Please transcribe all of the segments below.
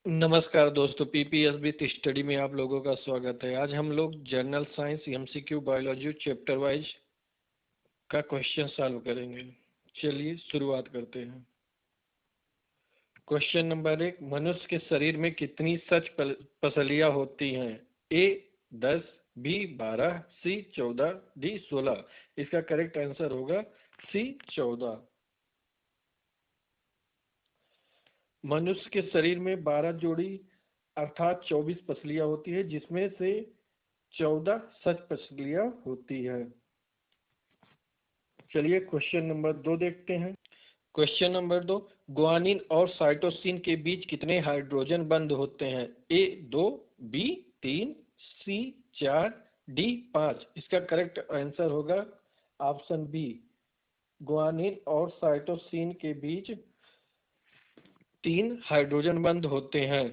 नमस्कार दोस्तों, पीपीएसबी स्टडी में आप लोगों का स्वागत है। आज हम लोग general science MCQ biology chapter wise का क्वेश्चन सॉल्व करेंगे। चलिए शुरुआत करते हैं। क्वेश्चन नंबर 1, मनुष्य के शरीर में कितनी सच पसलियां होती हैं? ए 10, बी 12, सी 14, डी 16। इसका करेक्ट आंसर होगा सी 14। मनुष्य के शरीर में 12 जोड़ी अर्थात 24 पसलियां होती है, जिसमें से 14 सच पसलियां होती है। चलिए क्वेश्चन नंबर 2 देखते हैं। क्वेश्चन नंबर 2, ग्वानिन और साइटोसिन के बीच कितने हाइड्रोजन बंध होते हैं? ए 2, बी 3, सी 4, डी 5। इसका करेक्ट आंसर होगा ऑप्शन बी। ग्वानिन और साइटोसिन के बीच 3 हाइड्रोजन बंध होते हैं।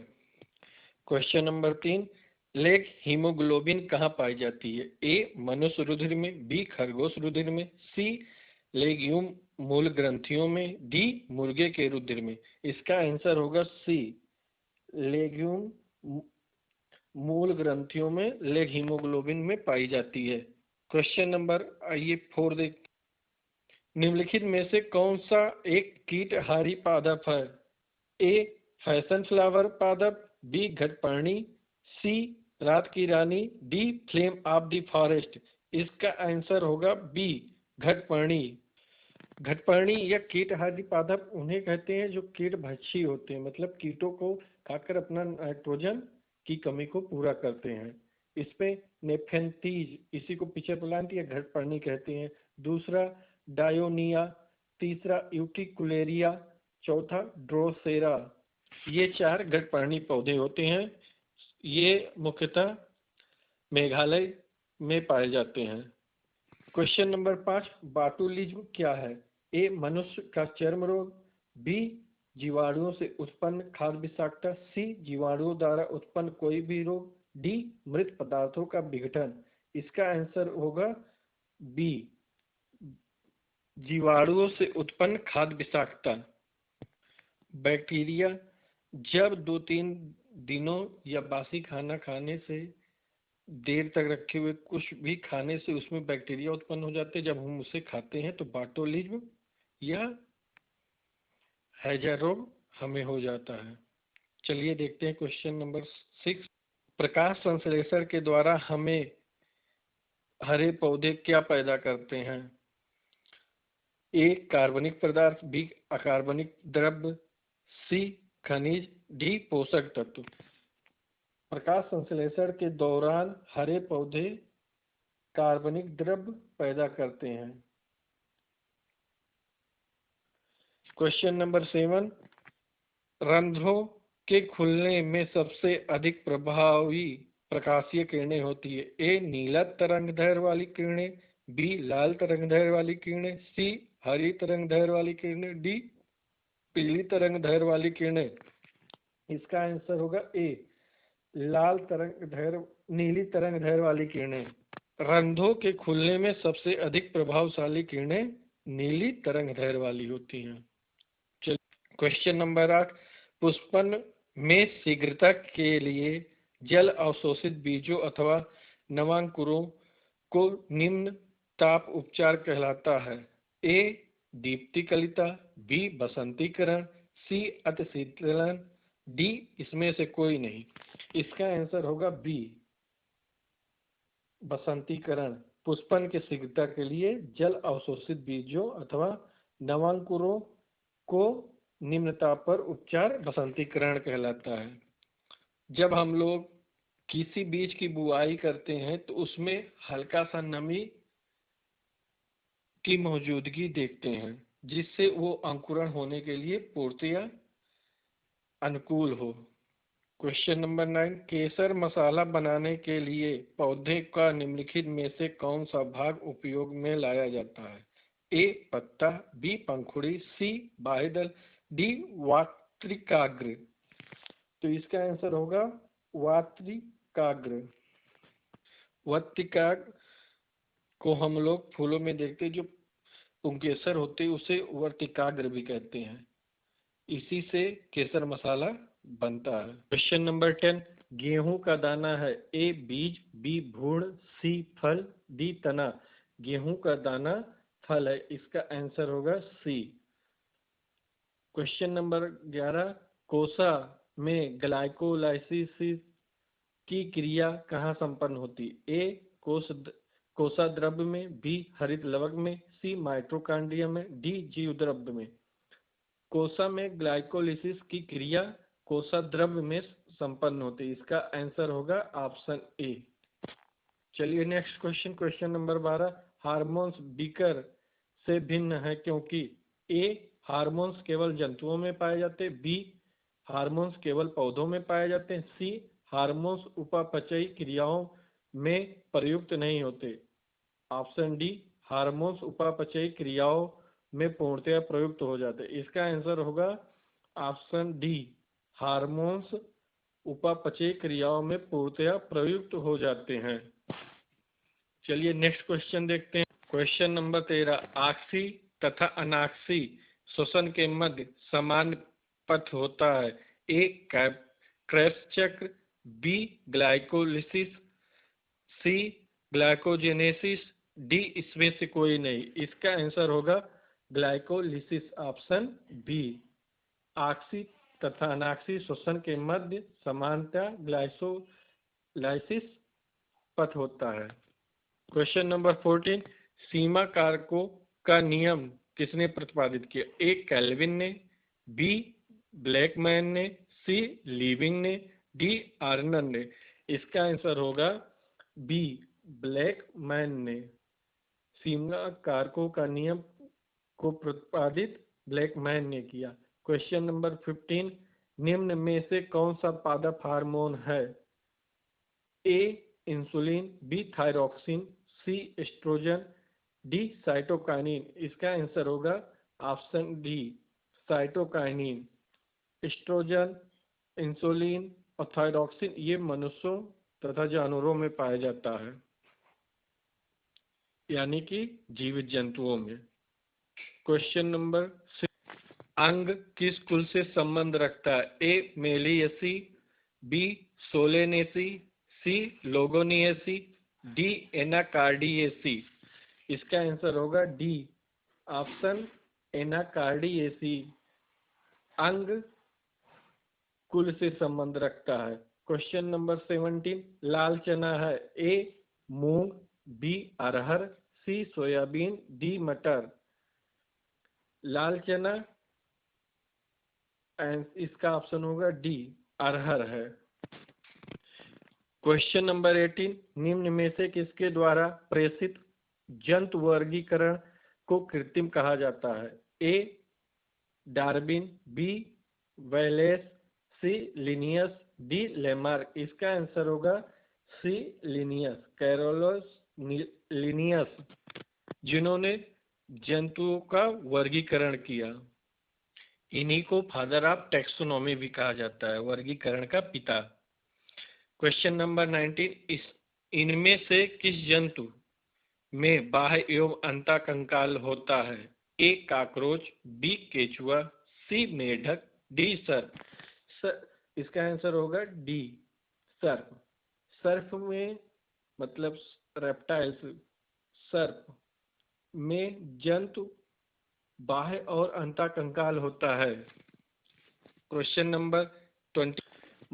क्वेश्चन नंबर 3, लेग हीमोग्लोबिन कहाँ पाई जाती है? ए मनुष्य रुधिर में, बी खरगोश रुधिर में, सी लेग्यूम मूल ग्रंथियों में, डी मुर्गे के रुधिर में। इसका आंसर होगा सी, लेग्यूम मूल ग्रंथियों में लेग हीमोग्लोबिन में पाई जाती है। क्वेश्चन नंबर 4 देख, निम्नलिखित में से कौन सा एक कीटहारी पादप है? ए फैशन फ्लावर पादप, बी घटपर्णी, सी रात की रानी, D flame of the forest. इसका आंसर होगा बी घटपर्णी। घटपर्णी या कीटहारी पादप उन्हें कहते हैं जो कीटभक्षी होते हैं, मतलब कीटों को खाकर अपना नाइट्रोजन की कमी को पूरा करते हैं। इसमें नेफेंथीज, इसी को पिचर प्लांट या घटपर्णी कहते हैं। दूसरा डायोनिया, तीसरा यूटिकुलेरिया, चौथा ड्रोसेरा। ये 4 घटपर्णी पौधे होते हैं। ये मुख्यतः मेघालय में पाए जाते हैं। क्वेश्चन नंबर 5, बाटुलिज्म क्या है? ए मनुष्य का चर्म रोग, बी जीवाणुओं से उत्पन्न खाद्य विषाक्तता, सी जीवाणुओं द्वारा उत्पन्न कोई भी रोग, डी मृत पदार्थों का विघटन। इसका आंसर होगा बी, जीवाणुओं से उत्पन्न खाद्य विषाक्तता। बैक्टीरिया जब 2-3 दिनों या बासी खाना खाने से, देर तक रखे हुए कुछ भी खाने से उसमें बैक्टीरिया उत्पन्न हो जाते हैं, जब हम उसे खाते हैं तो बाटोलिज्म या हैजा रोग हमें हो जाता है। चलिए देखते हैं क्वेश्चन नंबर 6, प्रकाश संश्लेषण के द्वारा हमें हरे पौधे क्या पैदा करते हैं? ए कार्बनिक पदार्थ, बी अकार्बनिक द्रव्य, सी खनिज, डी पोषक तत्व। प्रकाश संश्लेषण के दौरान हरे पौधे कार्बनिक द्रव्य पैदा करते हैं। क्वेश्चन नंबर 7, रंध्रों के खुलने में सबसे अधिक प्रभावी प्रकाशीय किरणें होती है? ए नीला तरंगदैर्घ्य वाली किरणें, बी लाल तरंगदैर्घ्य वाली किरणें, सी हरी तरंगदैर्घ्य वाली किरणें, डी पीली तरंगदैर्घ्य वाली किरणें। इसका आंसर होगा ए लाल तरंगदैर्घ्य, नीली तरंगदैर्घ्य वाली किरणें। रंध्रों के खुलने में सबसे अधिक प्रभावशाली किरणें नीली तरंगदैर्घ्य वाली होती हैं। क्वेश्चन नंबर 8, पुष्पन में शीघ्रता के लिए जल अवशोषित बीजों अथवा नवांकुरों को निम्न ताप उपचार कहलाता है? ए दीप्तिकलिता, बी बसंतीकरण, सी अतिशीतलन, डी इसमें से कोई नहीं। इसका आंसर होगा बी बसंतीकरण। पुष्पन की शीघ्रता के लिए जल अवशोषित बीजों अथवा नवांकुरों को निम्न ताप पर उपचार बसंतीकरण कहलाता है। जब हम लोग किसी बीज की बुआई करते हैं तो उसमें हल्का सा नमी की मौजूदगी देखते हैं, जिससे वो अंकुरण होने के लिए पूर्णतया अनुकूल हो। क्वेश्चन नंबर 9, केसर मसाला बनाने के लिए पौधे का निम्नलिखित में से कौन सा भाग उपयोग में लाया जाता है? ए पत्ता, बी पंखुड़ी, सी बाह्यदल, डी वातृकाग्र। तो इसका आंसर होगा वातृकाग्र। वातृकाग्र को हम लोग फूलों में देखते हैं, जो पुंकेसर होते हैं उसे वर्तिकाग्र भी कहते हैं। इसी से केसर मसाला बनता है। क्वेश्चन नंबर 10, गेहूं का दाना है ए बीज, बी भूर्ण, सी फल, डी तना। गेहूं का दाना फल है, इसका आंसर होगा सी। क्वेश्चन नंबर 11, कोसा में ग्लाइकोलाइसिस की क्रिया कहाँ संपन्न होती? ए कोसा द्रव्य में, बी हरित लवक में, सी माइटोकॉन्ड्रिया में, डी जीव द्रव्य में। कोसा में ग्लाइकोलिसिस की क्रिया कोसा द्रव्य में संपन्न होती है, इसका आंसर होगा ऑप्शन ए। चलिए next question, question number 12, hormones beaker से भिन्न है क्योंकि ए हार्मोन्स केवल जंतुओं में पाए जाते हैं, बी हार्मोन्स केवल पौधों में पाए जाते हैं, सी हार्मोन्स उपापचयी क्रियाओं में प्रयुक्त नहीं होते, ऑप्शन डी हार्मोन्स उपापचयी क्रियाओं में पूर्णतया प्रयुक्त हो जाते हैं, इसका आंसर होगा ऑप्शन डी हार्मोन्स उपापचयी क्रियाओं में पूर्णतया प्रयुक्त हो जाते हैं। चलिए नेक्स्ट क्वेश्चन देखते हैं, क्वेश्चन नंबर 13, आक्सी तथा अनाक्सी श्वसन के मध्य समान पथ होता है, ए क्रेब्स चक्र, बी ग्लाइकोलिसिस, सी ग्लाइकोजेनेसिस, डी इसमें से कोई नहीं, इसका आंसर होगा ग्लाइकोलिसिस, ऑप्शन बी। आक्सी तथा अनाक्सी श्वसन के मध्य समानता ग्लाइकोलाइसिस पथ होता है। क्वेश्चन नंबर 14, सीमा कारकों का नियम किसने प्रतिपादित किया? ए कैल्विन ने, बी ब्लैकमैन ने, सी लीविंग ने, डी आर्नन ने। इसका आंसर होगा बी ब्लैकमैन ने। सीमा कारकों का नियम को प्रतिपादित ब्लैकमैन ने किया। क्वेश्चन नंबर 15, निम्न में से कौन सा पादप हार्मोन है? A insulin, B thyroxine, C estrogen, D cytokinin. इसका आंसर होगा option D cytokinin. Estrogen, insulin और थायरॉक्सिन ये मनुष्यों तथा जानवरों में पाया जाता है, यानी कि जीवित जंतुओं में। क्वेश्चन नंबर 6, अंग किस कुल से संबंध रखता है? ए मेलिएसी, बी सोलेनेसी, सी लोगोनिएसी, डी एनाकार्डिएसी। इसका आंसर होगा डी ऑप्शन एनाकार्डिएसी, अंग कुल से संबंध रखता है। क्वेश्चन नंबर 17, लाल चना है ए मूंग, बी अरहर, सी सोयाबीन, डी मटर। लाल चना इसका ऑप्शन होगा डी अरहर है। क्वेश्चन नंबर 18, निम्न में से किसके द्वारा प्रेषित जंतु वर्गीकरण को कृत्रिम कहा जाता है? ए डार्विन, बी वेलेस, सी लिनियस, डी लेमार्क। इसका आंसर होगा सी लिनियस, कैरोलस लिनियस, जिन्होंने जंतुओं का वर्गीकरण किया। इन्हीं को फादर ऑफ टैक्सोनॉमी भी कहा जाता है, वर्गीकरण का पिता। क्वेश्चन नंबर 19, इनमें से किस जंतु में बाह्य एवं अंतःकंकाल होता है? ए काकरोच, बी केचुआ, सी मेढक, डी सर्प। इसका आंसर होगा डी सर्प। सर्प में मतलब रेप्टाइल्स, सर्प में जंतु बाह्य और अंतःकंकाल होता है। क्वेश्चन नंबर 20,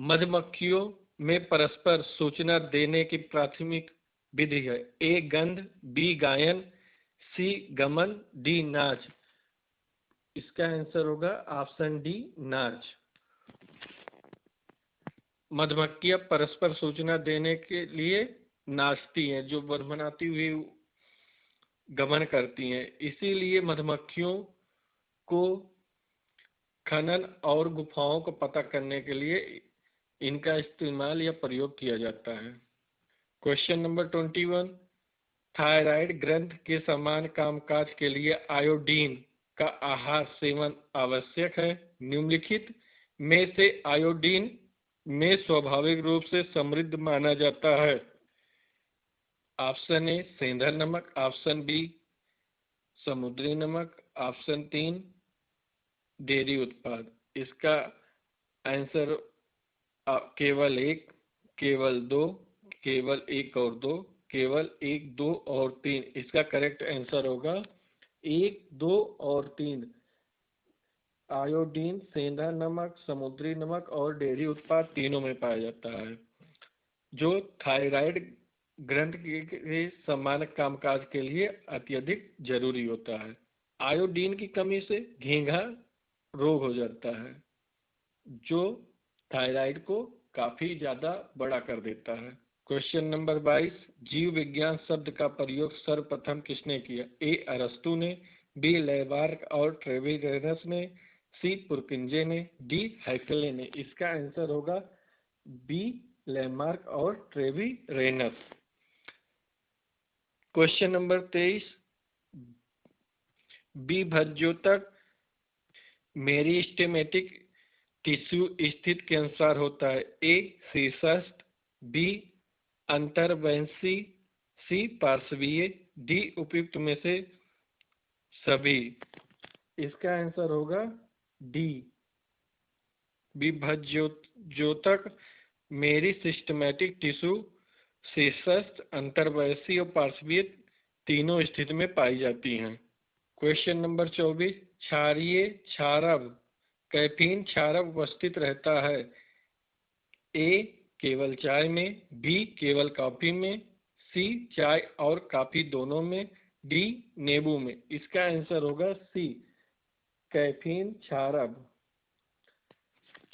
मधुमक्खियों में परस्पर सूचना देने की प्राथमिक विधि है? ए गंध, बी गायन, सी गमन, डी नाच। इसका आंसर होगा ऑप्शन डी नाच। मधुमक्खियां परस्पर सूचना देने के लिए नाचती हैं, जो बरमनाती हुई गमन करती हैं, इसीलिए मधुमक्खियों को खनन और गुफाओं को पता करने के लिए इनका इस्तेमाल या प्रयोग किया जाता है। क्वेश्चन नंबर 21, थायराइड ग्रंथ के समान कामकाज के लिए आयोडीन का आहार सेवन आवश्यक है। निम्नलिखित में से आयोडीन में स्वाभाविक रूप से समृद्ध माना जाता है? ऑप्शन ए सेंधा नमक, ऑप्शन बी समुद्री नमक, ऑप्शन 3 डेयरी उत्पाद। इसका आंसर केवल एक, केवल दो, केवल एक और दो, केवल एक, दो और तीन। इसका करेक्ट आंसर होगा एक, दो और तीन। आयोडीन सेंधा नमक, समुद्री नमक और डेयरी उत्पाद तीनों में पाया जाता है, जो थायराइड ग्रंथि के समान कामकाज के लिए अत्यधिक जरूरी होता है। आयोडीन की कमी से घेंघा रोग हो जाता है, जो थायराइड को काफी ज्यादा बड़ा कर देता है। क्वेश्चन नंबर 22, जीव विज्ञान शब्द का प्रयोग सर्वप्रथम किसने किया? ए अरस्तु ने, बी लेमार्क और ट्रेविरेनस ने, सी पुरकिंजे ने, डी हैकेले ने। इसका आंसर होगा बी लेमार्क और ट्रेविरेनस। क्वेश्चन नंबर 23, बी भज्योतक मेरिस्टेमेटिक टिश्यू स्थिति के अनुसार होता है। ए शीर्षस्थ, बी अंतर्वंशी, सी पार्श्वीय, डी उपयुक्त में से सभी। इसका आंसर होगा डी विभज्योतक मेरी सिस्टमैटिक टिश्यू शीर्षस्थ, अंतर्वंशी और पार्श्वीय तीनों स्थिति में पाई जाती हैं। क्वेश्चन नंबर 24, क्षारीय क्षारक कैफीन क्षारक उपस्थित रहता है। ए केवल चाय में, बी केवल कॉफी में, सी चाय और कॉफी दोनों में, डी नींबू में। इसका आंसर होगा सी कैफीन क्षारक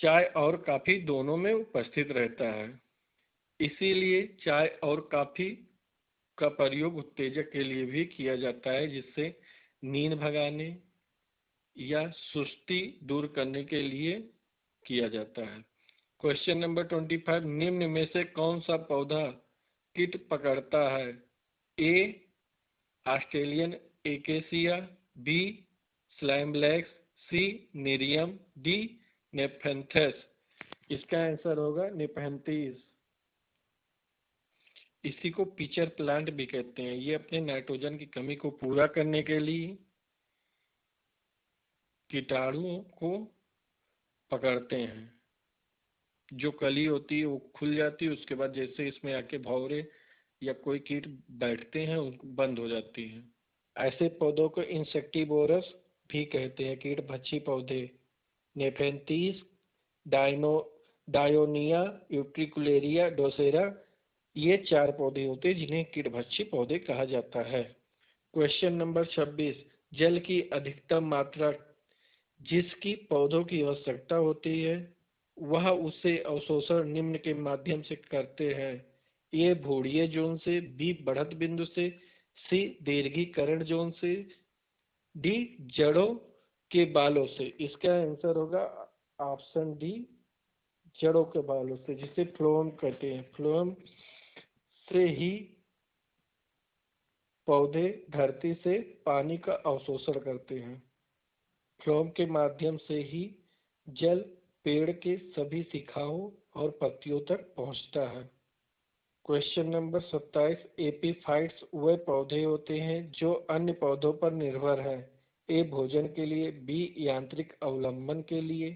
चाय और कॉफी दोनों में उपस्थित रहता है। इसीलिए चाय और कॉफी का प्रयोग उत्तेजक के लिए भी किया जाता है, जिससे नींद भगाने या सुस्ती दूर करने के लिए किया जाता है। क्वेश्चन नंबर 25, निम्न में से कौन सा पौधा कीट पकड़ता है? ए ऑस्ट्रेलियन एकेसिया, बी स्लैमब्लैक्स, सी नेरियम, डी नेफेंथस। इसका आंसर होगा नेफेंथीस। इसी को पिचर प्लांट भी कहते हैं। ये अपने नाइट्रोजन की कमी को पूरा करने के लिए कीटाणुओं को पकड़ते हैं। जो कली होती है वो खुल जाती है, उसके बाद जैसे इसमें आके भौरे या कोई कीट बैठते हैं बंद हो जाती है। ऐसे पौधों को इंसेक्टिवोरस भी कहते हैं, कीट भक्षी पौधे। नेफेंथीस, डायोनिया, यूट्रिकुलेरिया, डोसेरा, ये 4 पौधे होते हैं जिन्हें कीटभक्षी पौधे कहा जाता है। क्वेश्चन नंबर 26, जल की अधिकतम मात्रा जिसकी पौधों की आवश्यकता होती है वह उसे अवशोषण निम्न के माध्यम से करते हैं। ए भोड़ीय जोन से, बी बढ़त बिंदु से, सी दीर्घीकरण जोन से, डी जड़ों के बालों से। इसका आंसर होगा ऑप्शन डी जड़ों के बालों से, जिसे फ्लोएम कहते हैं। फ्लोएम से ही पौधे धरती से पानी का अवशोषण करते हैं। फ्लोएम के माध्यम से ही जल पेड़ के सभी शाखाओं और पत्तियों तक पहुंचता है। क्वेश्चन नंबर 27, एपीफाइट्स वे पौधे होते हैं जो अन्य पौधों पर निर्भर हैं। ए भोजन के लिए, बी यांत्रिक अवलंबन के लिए,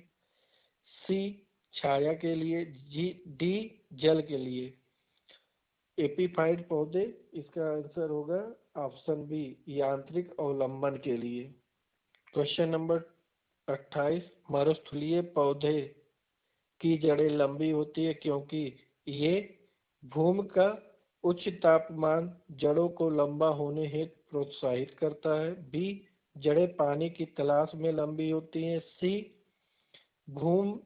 सी छाया के लिए, डी जल के लिए। एपीफाइट पौधे, इसका आंसर होगा ऑप्शन बी यांत्रिक अवलंबन के लिए। क्वेश्चन नंबर 28, मरुस्थलीय पौधे की जड़ें लंबी होती है क्योंकि ये भूमि का उच्च तापमान जड़ों को लंबा होने हेतु प्रोत्साहित करता है। बी जड़ें पानी की तलाश में लंबी होती हैं। सी भूमि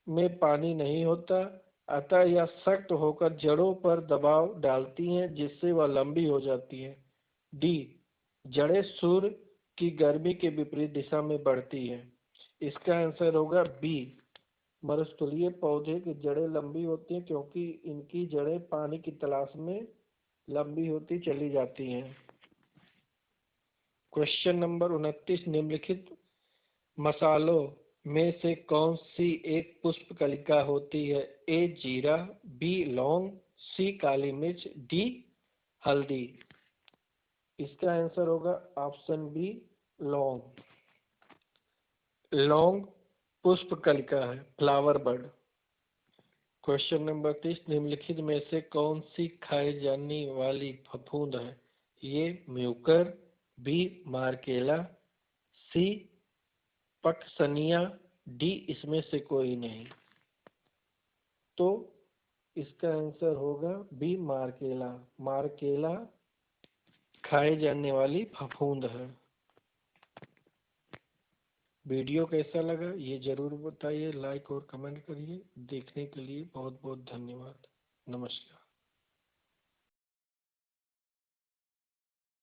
में पानी नहीं होता, अतः यह सख्त होकर जड़ों पर दबाव डालती हैं जिससे वह लंबी हो जाती हैं। डी जड़ें सूर्य की गर्मी के विपरीत दिशा में बढ़ती हैं। इसका आंसर होगा बी मरुस्थलीय पौधे की जड़ें लंबी होती हैं क्योंकि इनकी जड़ें पानी की तलाश में लंबी होती चली जाती हैं। क्वेश्चन नंबर 29, निम्नलिखित मसालों में से कौन सी एक पुष्पकलिका होती है? ए जीरा, बी लौंग, सी काली मिर्च, डी हल्दी। इसका आंसर होगा ऑप्शन बी लौंग। लौंग पुष्पकलिका है, फ्लावर बर्ड। क्वेश्चन नंबर 30, निम्नलिखित में से कौन सी खाई जाने वाली फफूंद है? ये म्यूकर, बी मार्केला, सी पटसनिया, डी इसमें से कोई नहीं। तो इसका आंसर होगा बी मार्केला। मार्केला खाई जाने वाली फफूंद है। वीडियो कैसा लगा ये जरूर बताइए, लाइक और कमेंट करिए। देखने के लिए बहुत बहुत धन्यवाद। नमस्कार।